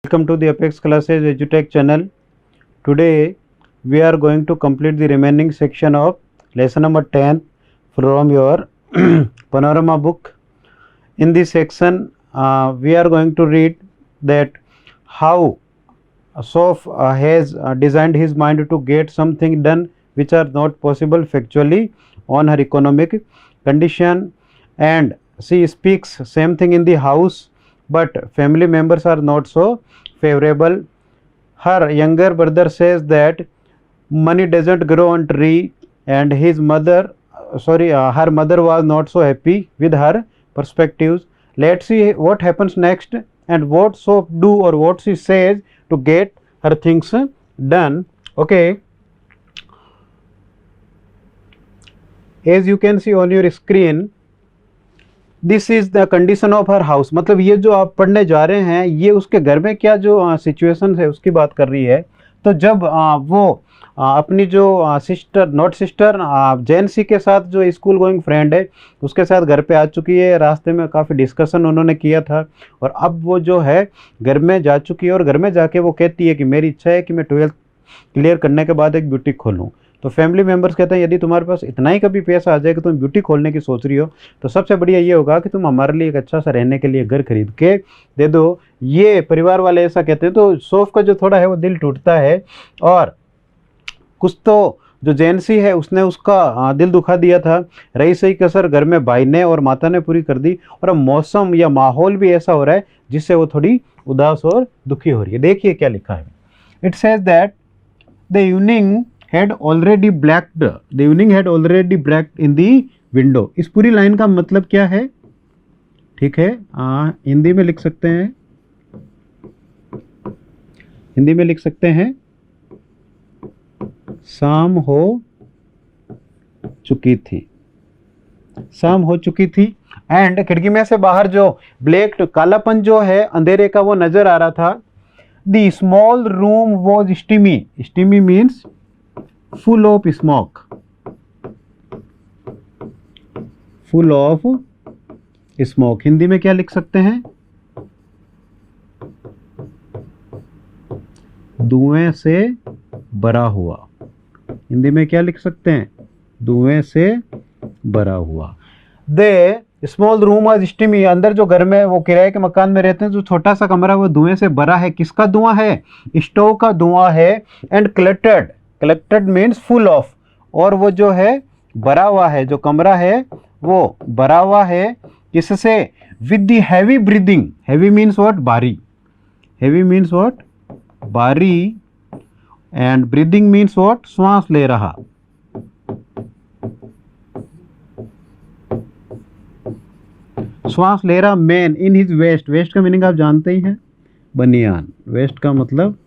Welcome to the Apex Classes EduTech channel. Today we are going to complete the remaining section of lesson number 10 from your Panorama book. In this section we are going to read that how Soph has designed his mind to get something done which are not possible factually on her economic condition, and she speaks same thing in the house, but family members are not so favorable. Her younger brother says that money doesn't grow on tree, and his mother her mother was not so happy with her perspectives. Let's see what happens next and what Soph do or what she says to get her things done. Okay, as you can see on your screen, this is the condition of her house. मतलब ये जो आप पढ़ने जा रहे हैं ये उसके घर में क्या जो सिचुएशन है उसकी बात कर रही है. तो जब वो अपनी जो सिस्टर नॉट सिस्टर जैनसी के साथ जो स्कूल गोइंग फ्रेंड है उसके साथ घर पे आ चुकी है, रास्ते में काफ़ी डिस्कशन उन्होंने किया था और अब वो जो है घर में जा चुकी है और घर में जाके वो कहती है कि मेरी इच्छा है कि मैं 12th क्लियर करने के बाद एक ब्यूटी खोलूँ. तो फैमिली मेम्बर्स कहते हैं यदि तुम्हारे पास इतना ही कभी पैसा आ जाए कि तुम ब्यूटी खोलने की सोच रही हो तो सबसे बढ़िया ये होगा कि तुम हमारे लिए एक अच्छा सा रहने के लिए घर खरीद के दे दो. ये परिवार वाले ऐसा कहते हैं. तो सोफ का जो थोड़ा है वो दिल टूटता है और कुछ तो जो जैनसी है उसने उसका दिल दुखा दिया था. रही सही कसर घर में भाई ने और माता ने पूरी कर दी और अब मौसम या माहौल भी ऐसा हो रहा है जिससे वो थोड़ी उदास और दुखी हो रही है. देखिए क्या लिखा है. It says that the evening had already blacked in the window. इस पूरी लाइन का मतलब क्या है? ठीक है, हिंदी में लिख सकते हैं. हिंदी में लिख सकते हैं शाम हो चुकी थी. शाम हो चुकी थी एंड खिड़की में से बाहर जो ब्लैक कालापन जो है अंधेरे का वो नजर आ रहा था. The small room was steamy. Steamy means full of smoke. full of smoke. Hindi में क्या लिख सकते हैं? धुएं से भरा हुआ. हिंदी में क्या लिख सकते हैं? धुएं से भरा हुआ. दे स्मॉल रूम वाज स्टीमी. अंदर जो घर में वो किराए के मकान में रहते हैं जो छोटा सा कमरा वो धुएं से भरा है. किसका धुआं है? स्टोव का धुआं है. And cluttered. Cluttered means full of. और वो जो है भरा हुआ है, जो कमरा है वो भरा हुआ है किससे? With the heavy breathing. Heavy means what? भारी. Heavy means what? भारी. And breathing means what? श्वास ले रहा. श्वास ले रहा man in his vest. Vest का मीनिंग आप जानते ही हैं, बनियान. वेस्ट का मतलब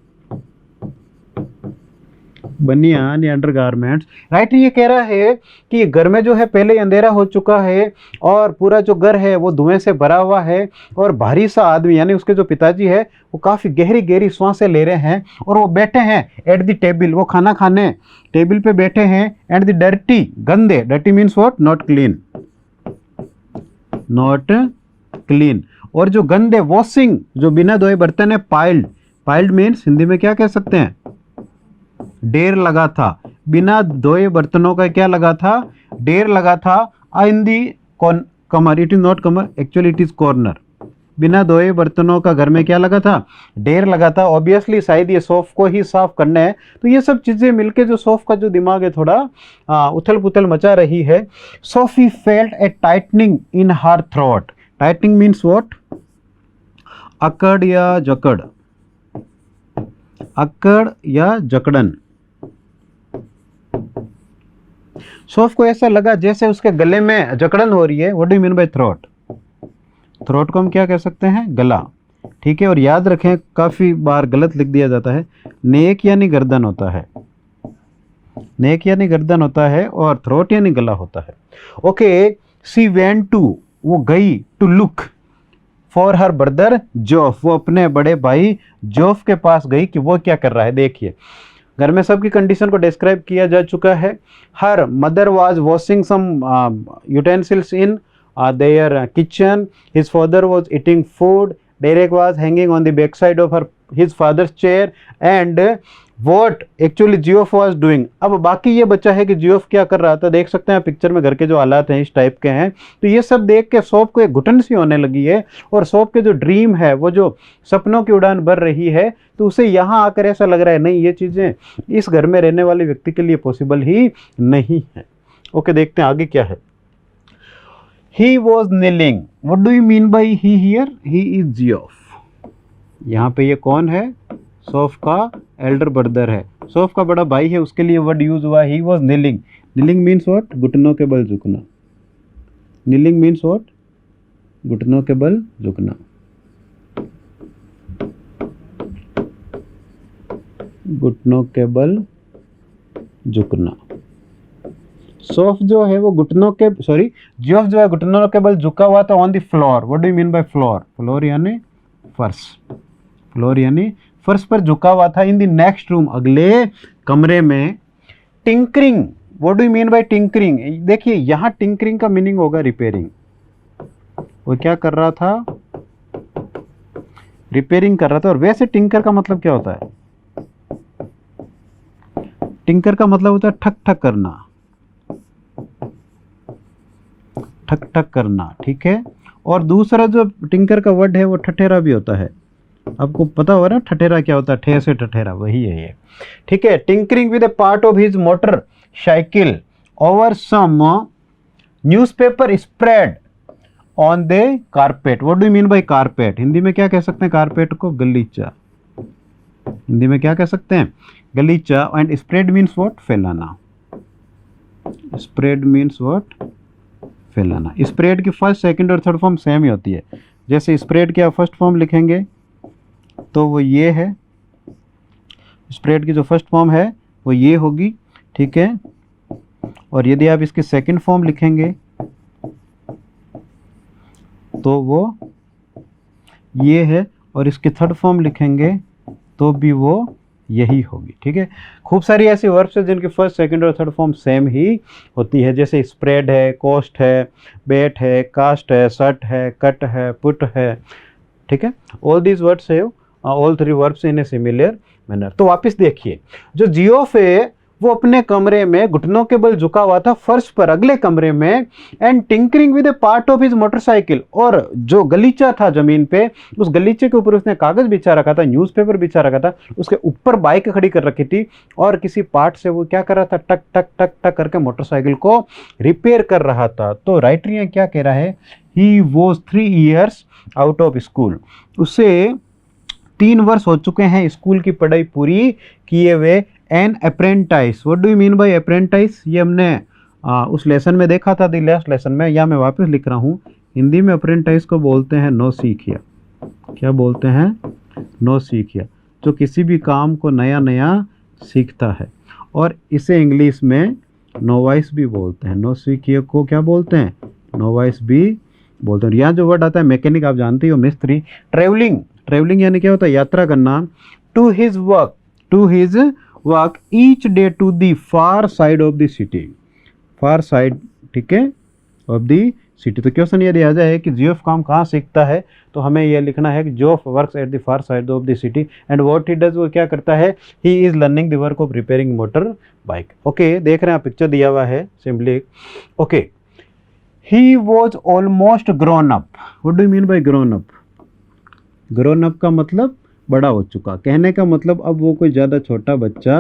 बनियान या अंडरगारमेंट्स. राइट. ये कह रहा है कि घर में जो है पहले ही अंधेरा हो चुका है और पूरा जो घर है वो धुएं से भरा हुआ है और भारी सा आदमी यानी उसके जो पिताजी है वो काफ़ी गहरी गहरी सांसें ले रहे हैं और वो बैठे हैं एट द टेबल. वो खाना खाने टेबल पे बैठे हैं. And the dirty. गंदे. Dirty means what? Not clean. Not clean. और जो गंदे वॉशिंग जो बिना धोए बर्तन है पाइल्ड. पाइल्ड मीन्स हिंदी में क्या कह सकते हैं? ढेर लगा था. बिना धोए बर्तनों का क्या लगा था? ढेर लगा था. इन दी कमर. इट इज नॉट कमर, एक्चुअली इट इज कॉर्नर. बिना धोए बर्तनों का घर में क्या लगा था? ढेर लगा था. ऑब्वियसली शायद ये सोफ को ही साफ करना है. तो ये सब चीजें मिलके जो सोफ का जो दिमाग है थोड़ा उथल पुथल मचा रही है. Sophie felt A tightening in her throat. Tightening means what? अकड़ या जकड़. अकड़ या जकड़न. सोफ को ऐसा लगा जैसे उसके गले में जकड़न हो रही है. What do you mean bye throat? Throat को हम क्या कह सकते हैं? गला. ठीक है. और याद रखें काफ़ी बार गलत लिख दिया जाता है. नेक यानी गर्दन होता है. नेक यानी गर्दन होता है और थ्रोट यानी गला होता है. ओके. She went to. वो गई to look for her brother जोफ. वो अपने बड़े भाई जोफ के पास गई कि वो क्या कर रहा है. देखिए घर में सबकी कंडीशन को डिस्क्राइब किया जा चुका है. Her mother was washing some utensils in their kitchen. His father was eating food Derek was hanging on the backside of his father's chair and what actually Geoff was doing. अब बाकी ये बच्चा है कि जियोफ क्या कर रहा था, देख सकते हैं पिक्चर में घर के जो हालात हैं इस टाइप के हैं। तो ये सब देख के सौफ को एक घुटन सी होने लगी है और सौफ के जो ड्रीम है, वो जो सपनों की उड़ान भर रही है, तो उसे यहाँ आकर ऐसा लग रहा है नहीं ये चीज़ें इस घर में रहने वाले व्यक्ति के लिए पॉसिबल ही नहीं है। ओके, देखते हैं आगे क्या है। He was kneeling. What do you mean by he here? He is Geoff. यहाँ पे ये कौन है? सौफ का एल्डर ब्रदर है, सौफ का बड़ा भाई है, उसके लिए वर्ड यूज हुआ he was kneeling. Kneeling means what? घुटनों के बल झुकना। Kneeling means what? घुटनों के बल झुकना। घुटनों के बल झुकना। सौफ जो है वो घुटनों के जियोफ जो है घुटनों के बल झुका हुआ था on the floor. What do you mean by floor? Floor यानी फर्श। फ्लोर यानी फर्श पर झुका हुआ था। इन द नेक्स्ट रूम, अगले कमरे में। Tinkering, what do you mean bye tinkering? देखिए यहाँ टिंकरिंग का मीनिंग होगा रिपेयरिंग। वो क्या कर रहा था? रिपेयरिंग कर रहा था। और वैसे टिंकर का मतलब क्या होता है? टिंकर का मतलब होता है ठक ठक करना, ठक ठक करना, ठीक है। और दूसरा जो टिंकर का वर्ड है वो ठठेरा भी होता है। आपको पता होगा ना ठठेरा क्या होता है? ठे से ठठेरा, वही है ये, ठीक है। Tinkering with a part of his motorcycle over some newspaper spread on the carpet. What do you mean by carpet? Hindi में क्या कह सकते हैं कारपेट को? गलीचा। हिंदी में क्या कह सकते हैं? गलीचा। And spread means what? फैलाना। Spread means what? फैलाना। स्प्रेड की फर्स्ट, सेकंड और थर्ड फॉर्म सेम ही होती है। जैसे स्प्रेड की आप फर्स्ट फॉर्म लिखेंगे तो वो ये है, स्प्रेड की जो फर्स्ट फॉर्म है वो ये होगी, ठीक है। और यदि आप इसकी सेकंड फॉर्म लिखेंगे तो वो ये है, और इसकी थर्ड फॉर्म लिखेंगे तो भी वो यही होगी, ठीक है। खूब सारी ऐसी वर्ब्स है जिनकी फर्स्ट, सेकंड और थर्ड फॉर्म सेम ही होती है। जैसे स्प्रेड है, कोस्ट है, बेट है, कास्ट है, सट है, कट है, पुट है, ठीक है। ऑल दीज वर्ड्स है all three verbs in a similar manner. तो वापस देखिए, जो जियोफ है वो अपने कमरे में घुटनों के बल झुका हुआ था फर्श पर अगले कमरे में। And tinkering with a part of his motorcycle, और जो गलीचा था जमीन पे, उस गलीचे के ऊपर उसने कागज बिछा रखा था, न्यूज़पेपर बिछा रखा था, उसके ऊपर बाइक खड़ी कर रखी थी, और किसी पार्ट से वो क्या कर रहा था? टक टक टक टक करके मोटरसाइकिल को रिपेयर कर रहा था। तो राइटर यहाँ क्या कह रहा है? He was 3 years out of school. उसे 3 वर्ष हो चुके हैं स्कूल की पढ़ाई पूरी किए हुए। An apprentice, what do you mean by apprentice? ये हमने उस लेसन में देखा था, दी लास्ट लेसन में। या मैं वापस लिख रहा हूँ, हिंदी में अप्रेंटाइज को बोलते हैं नौसिखिया। क्या बोलते हैं? नौसिखिया, जो किसी भी काम को नया नया सीखता है। और इसे इंग्लिश में नोवाइस भी बोलते हैं। नौसिखिया को क्या बोलते हैं? नोवाइस भी बोलते हैं। यहाँ जो वर्ड आता है मैकेनिक, आप जानते हो, मिस्त्री। ट्रेवलिंग, ट्रेवलिंग यानी क्या होता है? यात्रा करना। To his work each day to the far side of the city. Far side, ठीक है, ऑफ द सिटी। तो क्वेश्चन ये दिया जाए कि जियोफ काम कहाँ सीखता है, तो हमें यह लिखना है कि Geoff works at the far side of the city. And what he does, वो क्या करता है? He is learning the work of repairing motor bike. Okay, देख रहे हैं आप, पिक्चर दिया हुआ है simply. Okay, he was almost grown up. What do you mean bye grown up? Grown up का मतलब बड़ा हो चुका। कहने का मतलब अब वो कोई ज़्यादा छोटा बच्चा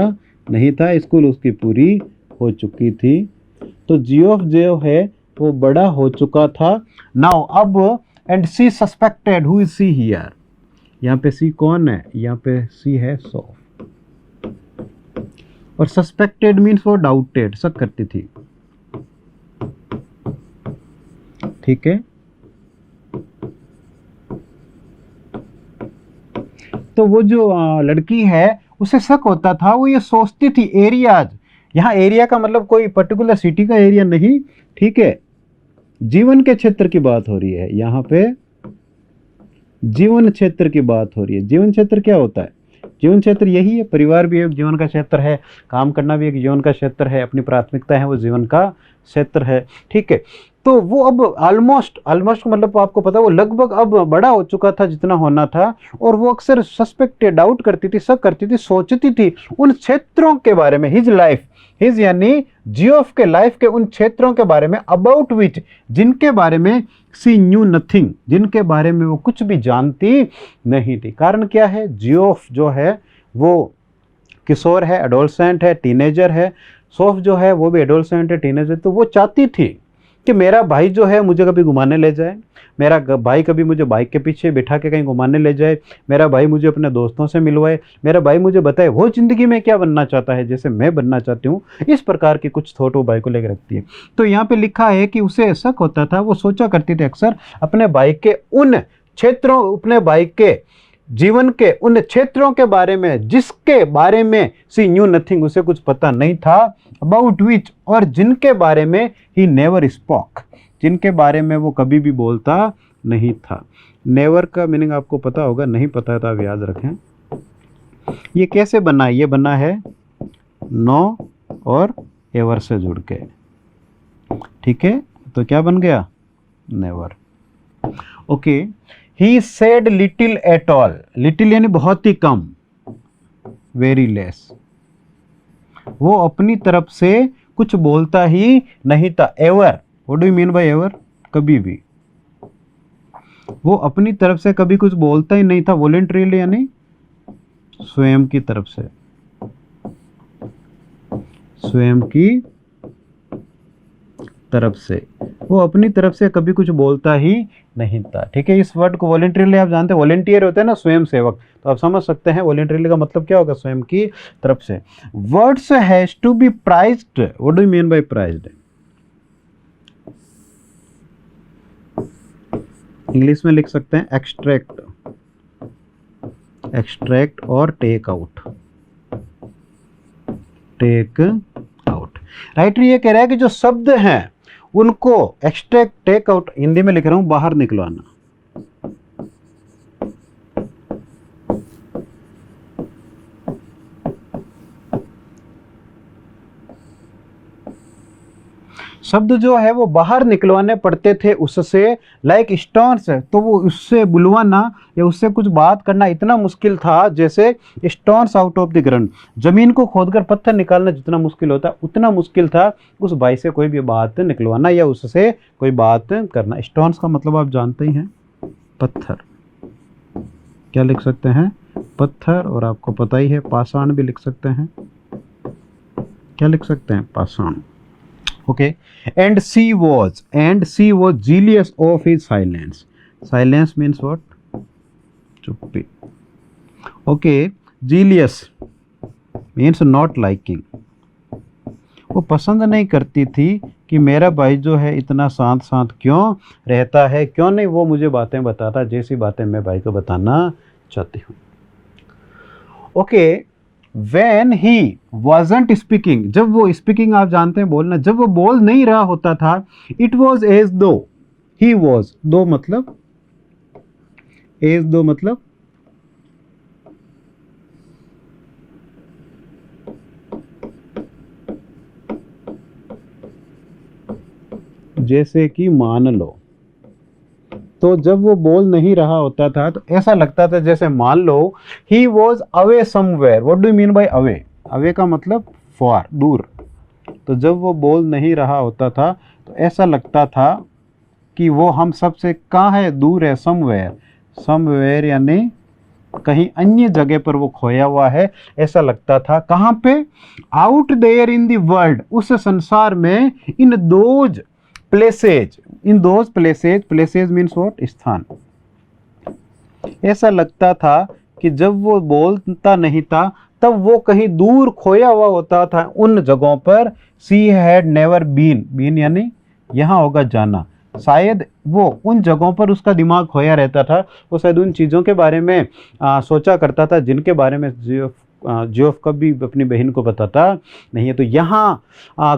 नहीं था, स्कूल उसकी पूरी हो चुकी थी। तो जियोफ जो है वो बड़ा हो चुका था। नाउ अब, and she suspected, who is she here? यहाँ पे सी कौन है? यहाँ पे सी है सौफ। और सस्पेक्टेड मीन्स वो डाउटेड, शक करती थी, ठीक है। तो वो जो लड़की है उसे शक होता था, वो ये सोचती थी एरियाज। यहाँ एरिया का मतलब कोई पर्टिकुलर सिटी का एरिया नहीं, ठीक है, जीवन के क्षेत्र की बात हो रही है। यहाँ पे जीवन क्षेत्र की बात हो रही है। जीवन क्षेत्र क्या होता है? जीवन क्षेत्र यही है, परिवार भी एक जीवन का क्षेत्र है, काम करना भी एक जीवन का क्षेत्र है, अपनी प्राथमिकता है वो जीवन का क्षेत्र है, ठीक है। तो वो अब ऑलमोस्ट मतलब आपको पता, वो लगभग अब बड़ा हो चुका था जितना होना था, और वो अक्सर सस्पेक्टेड, डाउट करती थी, शक करती थी, सोचती थी उन क्षेत्रों के बारे में, हिज लाइफ, हिज यानी जियोफ के लाइफ के उन क्षेत्रों के बारे में, अबाउट विच, जिनके बारे में सी न्यू नथिंग, जिनके बारे में वो कुछ भी जानती नहीं थी। कारण क्या है, जियोफ जो है वो किशोर है, एडोलसेंट है, टीनेजर है, सोफ जो है वो भी एडोलसेंट है, टीनेजर। तो वो चाहती थी कि मेरा भाई जो है मुझे कभी घुमाने ले जाए, मेरा भाई कभी मुझे बाइक के पीछे बिठा के कहीं घुमाने ले जाए, मेरा भाई मुझे अपने दोस्तों से मिलवाए, मेरा भाई मुझे बताए वो ज़िंदगी में क्या बनना चाहता है जैसे मैं बनना चाहती हूँ। इस प्रकार की कुछ थॉट वो भाई को लेकर रखती है। तो यहाँ पे लिखा है कि उसे शक होता था, वो सोचा करती थी अक्सर अपने भाई के उन क्षेत्रों, अपने भाई के जीवन के उन क्षेत्रों के बारे में जिसके बारे में सी न्यू नथिंग, उसे कुछ पता नहीं था, अबाउट विच, और जिनके बारे में ही नेवर स्पोक, जिनके बारे में वो कभी भी बोलता नहीं था। नेवर का मीनिंग आपको पता होगा, नहीं पता है तो आप याद रखें। ये कैसे बना, ये बना है नो और एवर से जुड़ के, ठीक है। तो क्या बन गया, never. Okay, he said little at all, little यानी बहुत ही कम, वेरी लेस, वो अपनी तरफ से कुछ बोलता ही नहीं था। Ever, what do you mean bye ever, कभी भी, वो अपनी तरफ से कभी कुछ बोलता ही नहीं था। वॉलंटरीली यानी स्वयं की तरफ से, स्वयं की तरफ से, वो अपनी तरफ से कभी कुछ बोलता ही नहीं था, ठीक है। इस वर्ड को वॉलंटरीली आप जानते हैं, वॉलंटियर होते हैं ना, स्वयं सेवक, तो आप समझ सकते हैं वॉलंटरीली का मतलब क्या होगा, स्वयं की तरफ से। Words has to be prized, what do you mean by prized, English में लिख सकते हैं एक्सट्रैक्ट, एक्सट्रैक्ट और take out, take out. Writer ये कह रहा है कि जो शब्द हैं उनको एक्सट्रैक्ट, टेक आउट, हिंदी में लिख रहा हूं बाहर निकलवाना। शब्द जो है वो बाहर निकलवाने पड़ते थे उससे, लाइक स्टोन्स है, तो वो उससे बुलवाना या उससे कुछ बात करना इतना मुश्किल था जैसे stones out of the ground, जमीन को खोदकर पत्थर निकालना जितना मुश्किल होता उतना मुश्किल था उस भाई से कोई भी बात निकलवाना या उससे कोई बात करना। स्टोन्स का मतलब आप जानते ही हैं, पत्थर, क्या लिख सकते हैं, पत्थर, और आपको पता ही है पाषाण भी लिख सकते हैं, क्या लिख सकते हैं, पाषाण। Okay, and she was jealous of his silence. Silence means what? चुप्पी. Okay, jealous means not liking. वो पसंद नहीं करती थी कि मेरा भाई जो है इतना शांत शांत क्यों रहता है, क्यों नहीं वो मुझे बातें बताता जैसी बातें मैं भाई को बताना चाहती हूँ। Okay, When he wasn't speaking, जब वो speaking आप जानते हैं बोलना, जब वो बोल नहीं रहा होता था, it was as though he was, दो मतलब, as though मतलब जैसे कि मान लो, तो जब वो बोल नहीं रहा होता था तो ऐसा लगता था जैसे मान लो he was away somewhere. What do you mean by away, away का मतलब फार, दूर। तो जब वो बोल नहीं रहा होता था तो ऐसा लगता था कि वो हम सबसे कहाँ है, दूर है, समवेयर, समवेयर यानी कहीं अन्य जगह पर वो खोया हुआ है, ऐसा लगता था। कहाँ पे, out there in the world, उस संसार में, in those places, in those places, places means what, स्थान। ऐसा लगता था कि जब वो बोलता नहीं था तब वो कहीं दूर खोया हुआ होता था उन जगहों पर। She had never been, been यानी यहाँ होगा जाना, शायद वो उन जगहों पर उसका दिमाग खोया रहता था, वो शायद उन चीज़ों के बारे में सोचा करता था जिनके बारे में जोफ कभी अपनी बहन को बताता नहीं है। तो यहाँ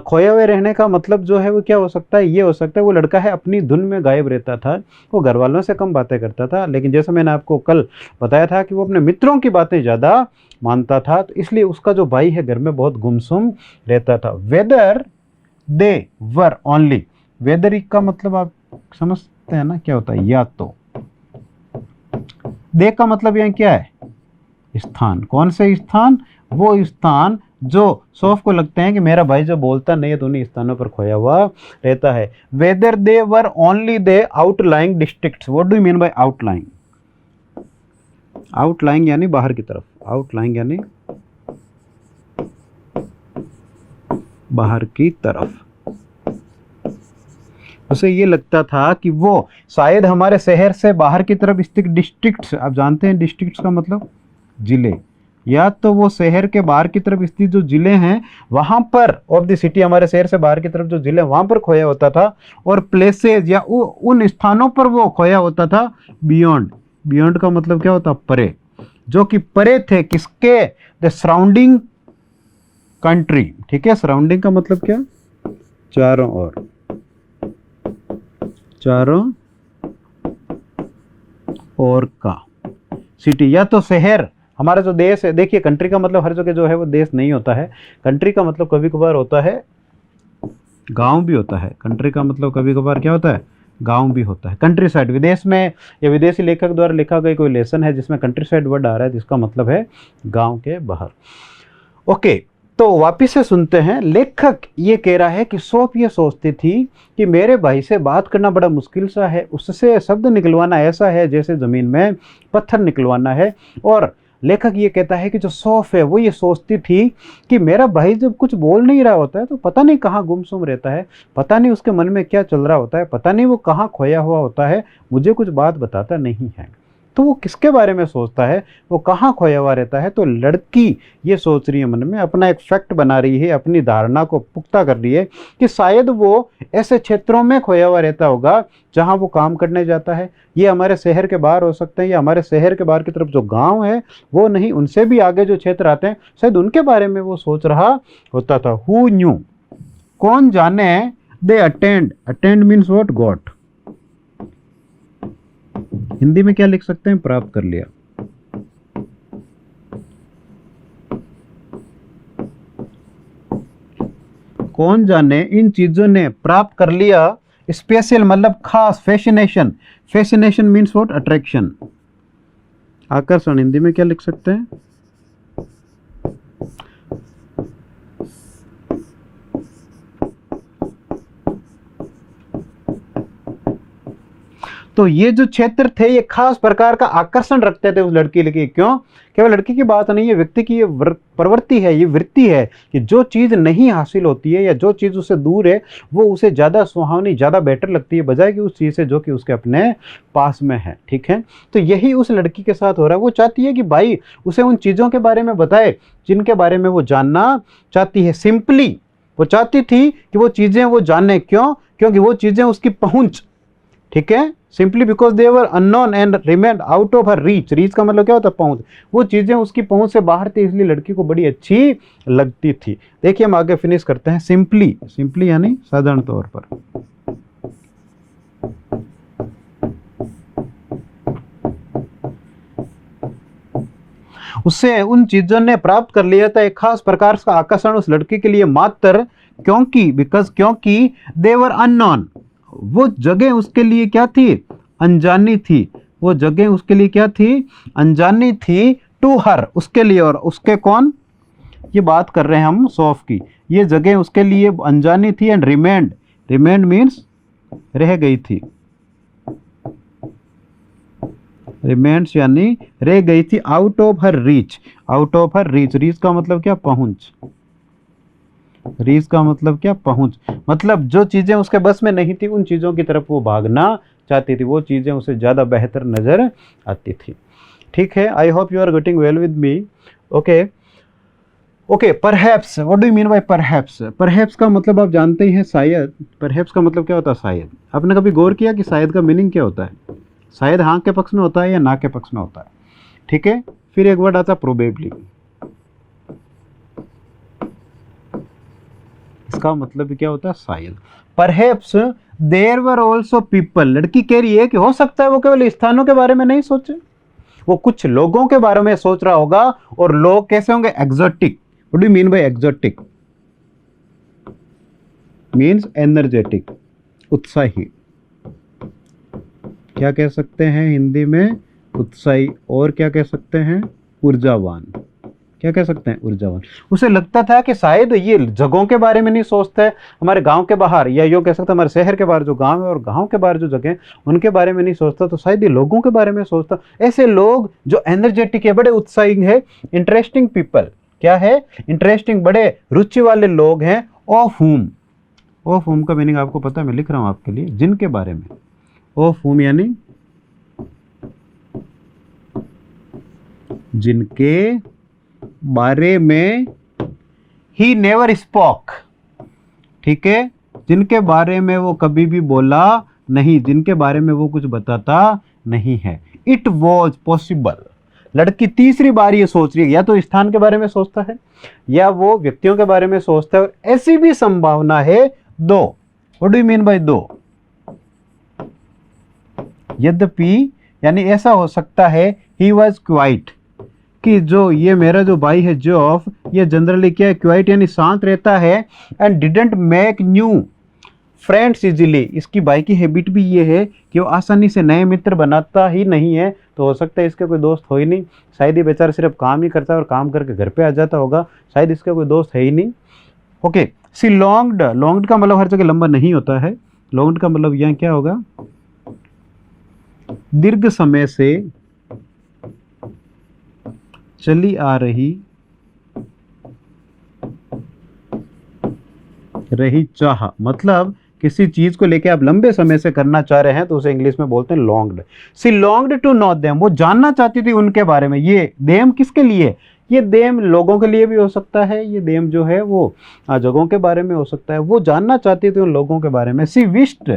खोए हुए रहने का मतलब जो है वो क्या हो सकता है, ये हो सकता है वो लड़का है अपनी धुन में गायब रहता था, वो घर वालों से कम बातें करता था, लेकिन जैसा मैंने आपको कल बताया था कि वो अपने मित्रों की बातें ज़्यादा मानता था, तो इसलिए उसका जो भाई है घर में बहुत गुमसुम रहता था। Whether they were only, whether का मतलब आप समझते हैं ना क्या होता है, या तो। दे का मतलब यहाँ क्या है, स्थान। कौन से स्थान, वो स्थान जो सौफ को लगते हैं कि मेरा भाई जो बोलता नहीं है तो उन्हीं स्थानों पर खोया हुआ रहता है। Whether they were only the outlying districts, what do you mean by outlying? Outlying यानी बाहर की तरफ, आउटलाइंग यानी बाहर की तरफ। उसे ये लगता था कि वो शायद हमारे शहर से बाहर की तरफ स्थित डिस्ट्रिक्ट्स, आप जानते हैं डिस्ट्रिक्ट्स का मतलब जिले, या तो वो शहर के बाहर की तरफ स्थित जो जिले हैं वहां पर, ऑफ द सिटी, हमारे शहर से बाहर की तरफ जो जिले वहां पर खोया होता था, और प्लेसेज या उन स्थानों पर वो खोया होता था बियॉन्ड। बियॉन्ड का मतलब क्या होता, परे, जो कि परे थे किसके, द सराउंडिंग कंट्री। ठीक है, सराउंडिंग का मतलब क्या, चारों ओर, चारों ओर का सिटी, या तो शहर। हमारा जो देश है, देखिए कंट्री का मतलब हर जगह जो है वो देश नहीं होता है, कंट्री का मतलब कभी कभार होता है गांव भी होता है। कंट्री का मतलब कभी कभार क्या होता है, गांव भी होता है। कंट्री साइड विदेश में या विदेशी लेखक द्वारा लिखा गया कोई लेसन है जिसमें कंट्री साइड वर्ड आ रहा है, जिसका मतलब है गांव के बाहर। ओके, तो वापिस से सुनते हैं। लेखक ये कह रहा है कि सौफ ये सोचती थी कि मेरे भाई से बात करना बड़ा मुश्किल सा है, उससे शब्द निकलवाना ऐसा है जैसे ज़मीन में पत्थर निकलवाना है। और लेखक ये कहता है कि जो सौफ है वो ये सोचती थी कि मेरा भाई जब कुछ बोल नहीं रहा होता है तो पता नहीं कहाँ गुमसुम रहता है, पता नहीं उसके मन में क्या चल रहा होता है, पता नहीं वो कहाँ खोया हुआ होता है, मुझे कुछ बात बताता नहीं है। तो वो किसके बारे में सोचता है, वो कहाँ खोया हुआ रहता है? तो लड़की ये सोच रही है मन में, अपना एक फैक्ट बना रही है, अपनी धारणा को पुख्ता कर रही है कि शायद वो ऐसे क्षेत्रों में खोया हुआ रहता होगा जहाँ वो काम करने जाता है। ये हमारे शहर के बाहर हो सकते हैं, या हमारे शहर के बाहर की तरफ जो गांव है वो नहीं, उनसे भी आगे जो क्षेत्र आते हैं, शायद उनके बारे में वो सोच रहा होता था। हु न्यू, कौन जाने। They attend, attend means what, got. Hindi में क्या लिख सकते हैं, प्राप्त कर लिया। कौन जाने इन चीजों ने प्राप्त कर लिया, स्पेशल मतलब खास, fascination, fascination means what, attraction, आकर्षण। हिंदी में क्या लिख सकते हैं, तो ये जो क्षेत्र थे ये खास प्रकार का आकर्षण रखते थे उस लड़की के। क्यों? केवल लड़की की बात नहीं है, व्यक्ति की ये प्रवृत्ति है, ये वृत्ति है कि जो चीज़ नहीं हासिल होती है या जो चीज़ उससे दूर है वो उसे ज़्यादा सुहावनी, ज़्यादा बेटर लगती है बजाय कि उस चीज़ से जो कि उसके अपने पास में है। ठीक है, तो यही उस लड़की के साथ हो रहा है। वो चाहती है कि भाई उसे उन चीज़ों के बारे में बताए जिनके बारे में वो जानना चाहती है। सिंपली वो चाहती थी कि वो चीज़ें वो जाने। क्यों? क्योंकि वो चीज़ें उसकी पहुँच, ठीक है, simply because they were unknown and remained out of her reach. Reach का मतलब क्या होता है, पहुंच। वो चीजें उसकी पहुंच से बाहर थी, इसलिए लड़की को बड़ी अच्छी लगती थी। देखिए हम आगे फिनिश करते हैं। सिंपली, सिंपली यानी साधारण तौर पर। उससे उन चीजों ने प्राप्त कर लिया था एक खास प्रकार का आकर्षण उस लड़की के लिए मात्र क्योंकि, बिकॉज, क्योंकि दे वर अननोन। वो जगह उसके लिए क्या थी, अनजानी थी। वो जगह उसके लिए क्या थी, अनजानी थी। टू हर, उसके लिए। और उसके कौन, ये बात कर रहे हैं हम सौफ की। ये जगह उसके लिए अनजानी थी। एंड रिमेंड, रिमेंड मीन्स रह गई थी, रिमेंड्स यानी रह गई थी। Out of her reach, out of her reach. Reach का मतलब क्या, पहुंच। रीच का मतलब क्या, पहुंच। मतलब जो चीजें उसके बस में नहीं थी उन चीजों की तरफ वो भागना चाहती थी, वो चीजें उसे ज्यादा बेहतर नजर आती थी। ठीक है, I hope you are getting well with me. Okay okay, perhaps, what do you mean by perhaps? Perhaps का मतलब आप जानते ही हैं, शायद। परहैप्स का मतलब क्या होता है, शायद। आपने कभी गौर किया कि शायद का मीनिंग क्या होता है? शायद हाँ के पक्ष में होता है या ना के पक्ष में होता है। ठीक है, फिर एक वर्ड आता है प्रोबेबली। इसका मतलब भी क्या होता है, शायद। Perhaps there were also people, लड़की कह रही है कि हो सकता है वो केवल स्थानों के बारे में नहीं सोचे, वो कुछ लोगों के बारे में सोच रहा होगा। और लोग कैसे होंगे, exotic. What do you mean bye exotic? Means energetic, उत्साही। क्या कह सकते हैं हिंदी में, उत्साही। और क्या कह सकते हैं, ऊर्जावान। क्या कह सकते हैं, ऊर्जावान। उसे लगता था कि शायद ये जगहों के बारे में नहीं सोचता है, हमारे गांव के बाहर, या यूँ कह सकते हैं हमारे शहर के बाहर जो गांव है और गांव के बाहर जो जगह है उनके बारे में नहीं सोचता, तो शायद ये लोगों के बारे में सोचता। ऐसे लोग जो एनर्जेटिक है, बड़े उत्साही है, इंटरेस्टिंग पीपल। क्या है, इंटरेस्टिंग, बड़े रुचि वाले लोग हैं। ऑफ हुम, ऑफ हुम का मीनिंग आपको पता है, मैं लिख रहा हूं आपके लिए, जिनके बारे में। ऑफ हुम यानी जिनके बारे में, ही नेवर स्पोक, ठीक है, जिनके बारे में वो कभी भी बोला नहीं, जिनके बारे में वो कुछ बताता नहीं है। इट वॉज पॉसिबल, लड़की तीसरी बार ये सोच रही है, या तो स्थान के बारे में सोचता है या वो व्यक्तियों के बारे में सोचता है। और ऐसी भी संभावना है दो। What do you mean bye दो? यद्यपि, यानी ऐसा हो सकता है, ही वॉज क्वाइट, कि जो ये मेरा जो भाई है जोफ, ये जनरली क्या है, क्वाइट यानी शांत रहता है। And didn't make new friends easily, इसकी भाई की हैबिट भी ये है कि वो आसानी से नए मित्र बनाता ही नहीं है। तो हो सकता है इसके कोई दोस्त हो ही नहीं, शायद ये बेचारा सिर्फ काम ही करता है और काम करके घर पे आ जाता होगा, शायद इसका कोई दोस्त है ही नहीं। ओके, सी लॉन्ग्ड, लॉन्ग्ड का मतलब हर जगह लंबा नहीं होता है, लॉन्ग्ड का मतलब यहाँ क्या होगा, दीर्घ समय से चली आ रही चाह, मतलब किसी चीज को लेके आप लंबे समय से करना चाह रहे हैं तो उसे इंग्लिश में बोलते हैं longed. She longed to know them, वो जानना चाहती थी उनके बारे में। ये देम किसके लिए, ये देम लोगों के लिए भी हो सकता है, ये देम जो है वो जगहों के बारे में हो सकता है। वो जानना चाहती थी उन लोगों के बारे में। सी विश्ड,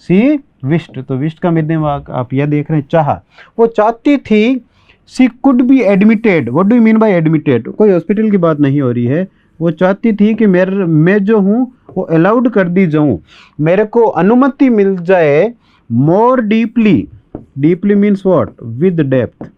सी विश्ड, तो विश्ड का मीनिंग आप यह देख रहे हैं, चाह, वो चाहती थी। She could be admitted, what do you mean by admitted? कोई हॉस्पिटल की बात नहीं हो रही है, वो चाहती थी कि मैं जो हूँ वो अलाउड कर दी जाऊँ, मेरे को अनुमति मिल जाए। More deeply, deeply means what, with depth,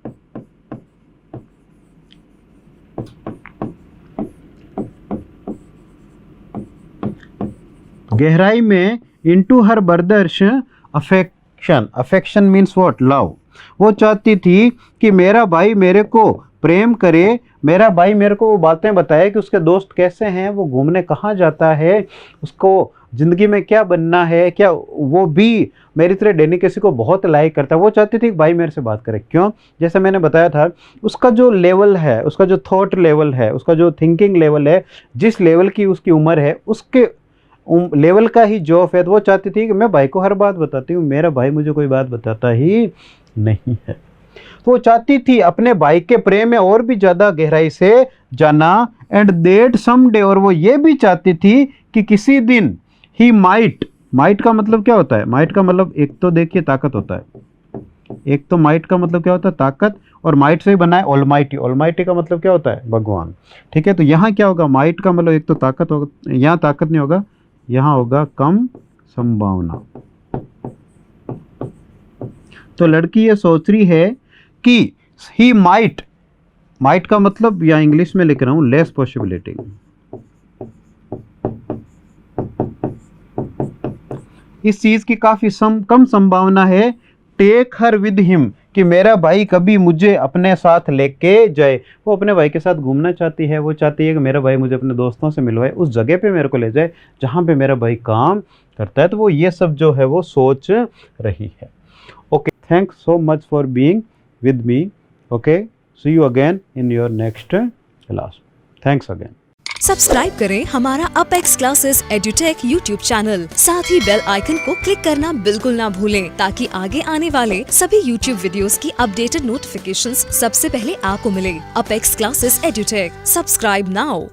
गहराई में। Into her brothers affection, affection means what, love. वो चाहती थी कि मेरा भाई मेरे को प्रेम करे, मेरा भाई मेरे को वो बातें बताए कि उसके दोस्त कैसे हैं, वो घूमने कहाँ जाता है, उसको ज़िंदगी में क्या बनना है, क्या वो भी मेरी तरह डेनिकेसी को बहुत लाइक करता है। वो चाहती थी कि भाई मेरे से बात करे। क्यों? जैसे मैंने बताया था, उसका जो लेवल है, उसका जो थॉट लेवल है, उसका जो थिंकिंग लेवल है, जिस लेवल की उसकी उम्र है, उसके लेवल का ही जॉब है। तो वो चाहती थी कि मैं भाई को हर बात बताती हूँ, मेरा भाई मुझे कोई बात बताता ही नहीं है। तो वो चाहती थी अपने भाई के प्रेम में और भी ज़्यादा गहराई से जाना। एंड दैट समडे, और वो ये भी चाहती थी कि किसी दिन ही माइट, माइट का मतलब क्या होता है, माइट का मतलब एक तो देखिए ताकत होता है, एक तो माइट का मतलब क्या होता है, ताकत, और माइट से ही बना है ऑलमाइटी। ऑलमाइटी का मतलब क्या होता है, भगवान। ठीक है, तो यहाँ क्या होगा, माइट का मतलब एक तो ताकत होगा, यहाँ ताकत नहीं होगा, यहाँ होगा कम संभावना। तो लड़की ये सोच रही है कि ही माइट, माइट का मतलब या इंग्लिश में लिख रहा हूं लेस पॉसिबिलिटी, इस चीज की काफी कम संभावना है। टेक हर विद हिम, कि मेरा भाई कभी मुझे अपने साथ लेके जाए। वो अपने भाई के साथ घूमना चाहती है, वो चाहती है कि मेरा भाई मुझे अपने दोस्तों से मिलवाए, उस जगह पे मेरे को ले जाए जहाँ पे मेरा भाई काम करता है। तो वो ये सब जो है वो सोच रही है। Okay, thanks so much for being with me. Okay, see you again in your next class. Thanks again. Subscribe करें हमारा apex classes edutech YouTube channel, साथ ही बेल आइकन को क्लिक करना बिल्कुल ना भूलें, ताकि आगे आने वाले सभी यूट्यूब वीडियोस की अपडेटेड नोटिफिकेशंस सबसे पहले आपको मिले। Apex classes edutech, subscribe now.